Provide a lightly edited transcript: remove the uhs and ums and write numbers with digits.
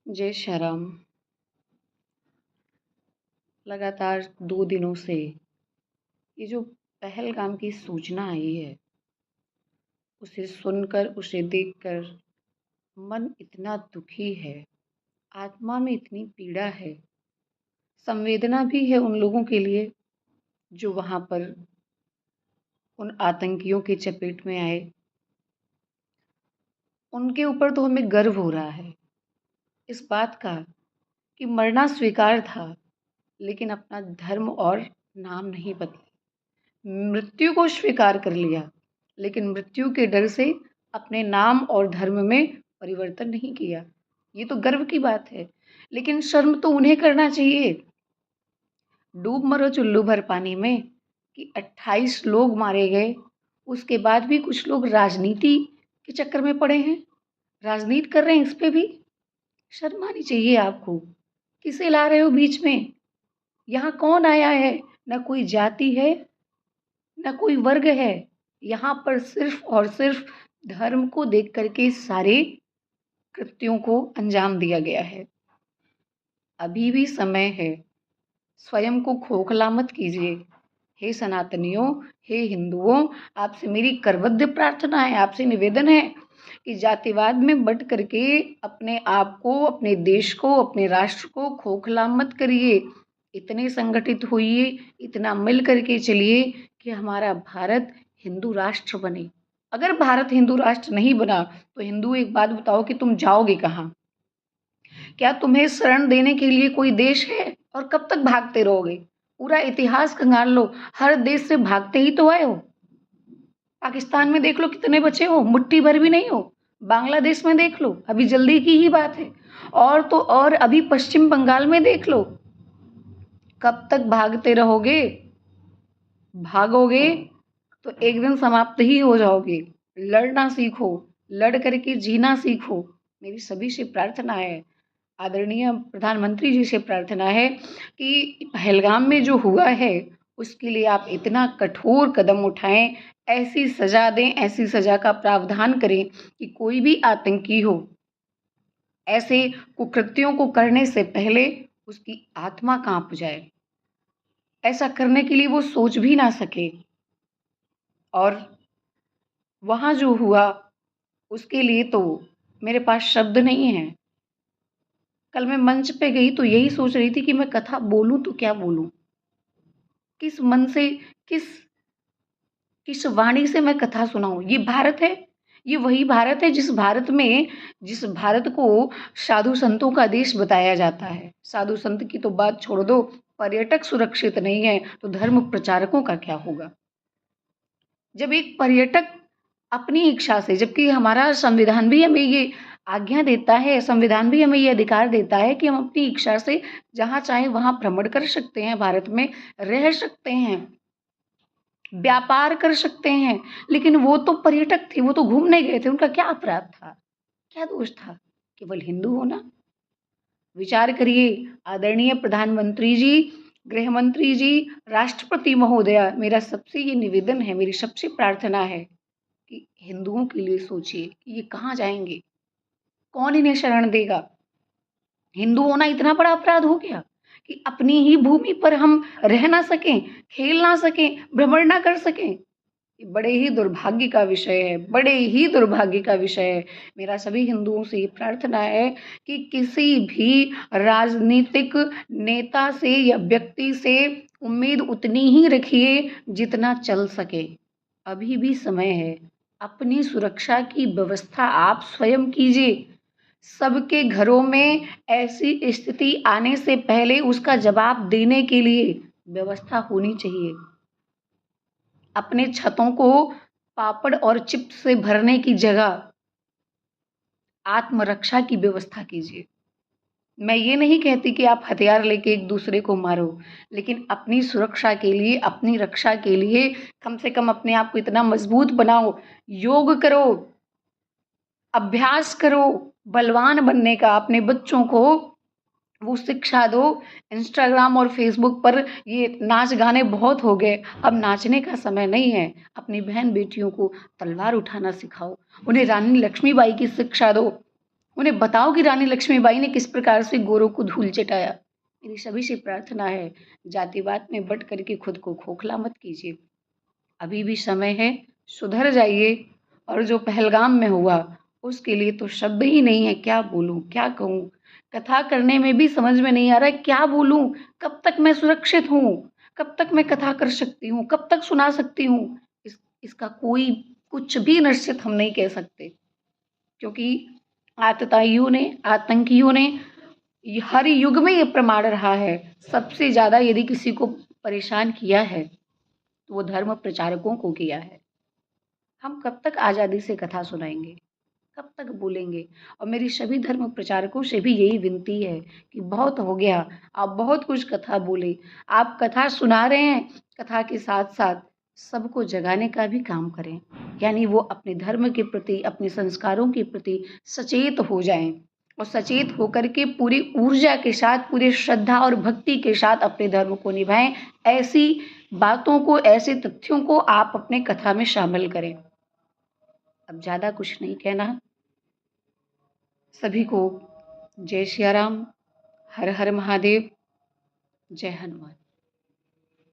जय श्री राम। लगातार 2 दिनों से ये जो पहलगाम की सूचना आई है, उसे सुनकर, उसे देखकर मन इतना दुखी है, आत्मा में इतनी पीड़ा है, संवेदना भी है उन लोगों के लिए जो वहाँ पर उन आतंकियों की चपेट में आए। उनके ऊपर तो हमें गर्व हो रहा है इस बात का कि मरना स्वीकार था, लेकिन अपना धर्म और नाम नहीं बदला। मृत्यु को स्वीकार कर लिया, लेकिन मृत्यु के डर से अपने नाम और धर्म में परिवर्तन नहीं किया। ये तो गर्व की बात है, लेकिन शर्म तो उन्हें करना चाहिए। डूब मरो चुल्लू भर पानी में कि 28 लोग मारे गए, उसके बाद भी कुछ लोग राजनीति के चक्कर में पड़े हैं, राजनीति कर रहे हैं। इस पे भी शर्म आनी चाहिए आपको। किसे ला रहे हो बीच में? यहाँ कौन आया है? न कोई जाति है, न कोई वर्ग है। यहाँ पर सिर्फ और सिर्फ धर्म को देख करके सारे कृत्यों को अंजाम दिया गया है। अभी भी समय है, स्वयं को खोखला मत कीजिए। हे सनातनियों, हे हिंदुओं, आपसे मेरी करवद्य प्रार्थना है, आपसे निवेदन है कि जातिवाद में बट करके अपने आप को, अपने देश को, अपने राष्ट्र को खोखला मत करिए। इतने संगठित होइए, इतना मिल करके चलिए कि हमारा भारत हिंदू राष्ट्र बने। अगर भारत हिंदू राष्ट्र नहीं बना तो हिंदू एक बात बताओ कि तुम जाओगे कहाँ? क्या तुम्हें शरण देने के लिए कोई देश है? और कब तक भागते रहोगे? पूरा इतिहास खंगाल लो, हर देश से भागते ही तो आए हो। पाकिस्तान में देख लो कितने बचे हो, मुट्ठी भर भी नहीं हो। बांग्लादेश में देख लो, अभी जल्दी की ही बात है। और तो और अभी पश्चिम बंगाल में देख लो। कब तक भागते रहोगे? भागोगे तो एक दिन समाप्त ही हो जाओगे। लड़ना सीखो, लड़ करके जीना सीखो। मेरी सभी से प्रार्थना है, आदरणीय प्रधानमंत्री जी से प्रार्थना है कि पहलगाम में जो हुआ है उसके लिए आप इतना कठोर कदम उठाएं, ऐसी सज़ा दें, ऐसी सज़ा का प्रावधान करें कि कोई भी आतंकी हो, ऐसे कुकृत्यों को करने से पहले उसकी आत्मा काँप जाए। ऐसा करने के लिए वो सोच भी ना सके। और वहाँ जो हुआ उसके लिए तो मेरे पास शब्द नहीं हैं। कल मैं मंच पे गई तो यही सोच रही थी कि मैं कथा बोलूँ तो क्या बोलूँ? किस मन से, किस किस वाणी से मैं कथा सुनाऊँ? ये भारत है, ये वही भारत है जिस भारत को साधु संतों का देश बताया जाता है। साधु संत की तो बात छोड़ दो, पर्यटक सुरक्षित नहीं है तो धर्म प्रचारकों का क्या होगा? जब एक पर्यटक अपनी इच्छा से, जबकि हमारा संविधान भी हमें ये आज्ञा देता है, संविधान भी हमें ये अधिकार देता है कि हम अपनी इच्छा से जहाँ चाहें वहाँ भ्रमण कर सकते हैं, भारत में रह सकते हैं, व्यापार कर सकते हैं। लेकिन वो तो पर्यटक थे, वो तो घूमने गए थे, उनका क्या अपराध था? क्या दोष था? केवल हिंदू होना? विचार करिए आदरणीय प्रधानमंत्री जी, गृह मंत्री जी, राष्ट्रपति महोदया, मेरा सबसे ये निवेदन है, मेरी सबसे प्रार्थना है कि हिंदुओं के लिए सोचिए कि ये कहाँ जाएँगे? कौन इन्हें शरण देगा? हिंदू होना इतना बड़ा अपराध हो गया कि अपनी ही भूमि पर हम रह ना सकें, खेल ना सकें, भ्रमण ना कर सकें। ये बड़े ही दुर्भाग्य का विषय है, बड़े ही दुर्भाग्य का विषय है। मेरा सभी हिंदुओं से ये प्रार्थना है कि किसी भी राजनीतिक नेता से या व्यक्ति से उम्मीद उतनी ही रखिए जितना चल सके। अभी भी समय है, अपनी सुरक्षा की व्यवस्था आप स्वयं कीजिए। सबके घरों में ऐसी स्थिति आने से पहले उसका जवाब देने के लिए व्यवस्था होनी चाहिए। अपने छतों को पापड़ और चिप्स से भरने की जगह आत्मरक्षा की व्यवस्था कीजिए। मैं ये नहीं कहती कि आप हथियार लेके एक दूसरे को मारो, लेकिन अपनी सुरक्षा के लिए, अपनी रक्षा के लिए कम से कम अपने आप को इतना मजबूत बनाओ, योग करो, अभ्यास करो बलवान बनने का। अपने बच्चों को वो शिक्षा दो। इंस्टाग्राम और फेसबुक पर ये नाच गाने बहुत हो गए, अब नाचने का समय नहीं है। अपनी बहन बेटियों को तलवार उठाना सिखाओ, उन्हें रानी लक्ष्मीबाई की शिक्षा दो, उन्हें बताओ कि रानी लक्ष्मीबाई ने किस प्रकार से गोरों को धूल चटाया। मेरी सभी से प्रार्थना है, जातिवाद में बँट कर के खुद को खोखला मत कीजिए। अभी भी समय है, सुधर जाइए। और जो पहलगाम में हुआ, उसके लिए तो शब्द ही नहीं है, क्या बोलूँ, क्या कहूँ? कथा करने में भी समझ में नहीं आ रहा है, क्या बोलूँ? कब तक मैं सुरक्षित हूँ? कब तक मैं कथा कर सकती हूँ? कब तक सुना सकती हूँ? इसका कोई कुछ भी निश्चित हम नहीं कह सकते, क्योंकि आतताइयों ने, आतंकियों ने हर युग में ये प्रमाण रहा है, सबसे ज़्यादा यदि किसी को परेशान किया है, तो वो धर्म प्रचारकों को किया है। हम कब तक आज़ादी से कथा सुनाएँगे? कब तक बोलेंगे? और मेरी सभी धर्म प्रचारकों से भी यही विनती है कि बहुत हो गया, आप बहुत कुछ कथा बोले। आप कथा सुना रहे हैं, कथा के साथ-साथ सबको जगाने का भी काम करें। यानी वो अपने धर्म के प्रति, अपने संस्कारों के प्रति सचेत हो जाएँ और सचेत होकर के पूरी ऊर्जा के साथ, पूरी श्रद्धा और भक्ति के साथ अपने धर्म को निभाएँ। ऐसी बातों को, ऐसे तथ्यों को आप अपने कथा में शामिल करें। अब ज़्यादा कुछ नहीं कहना। सभी को जय सिया राम, हर हर महादेव, जय हनुमान।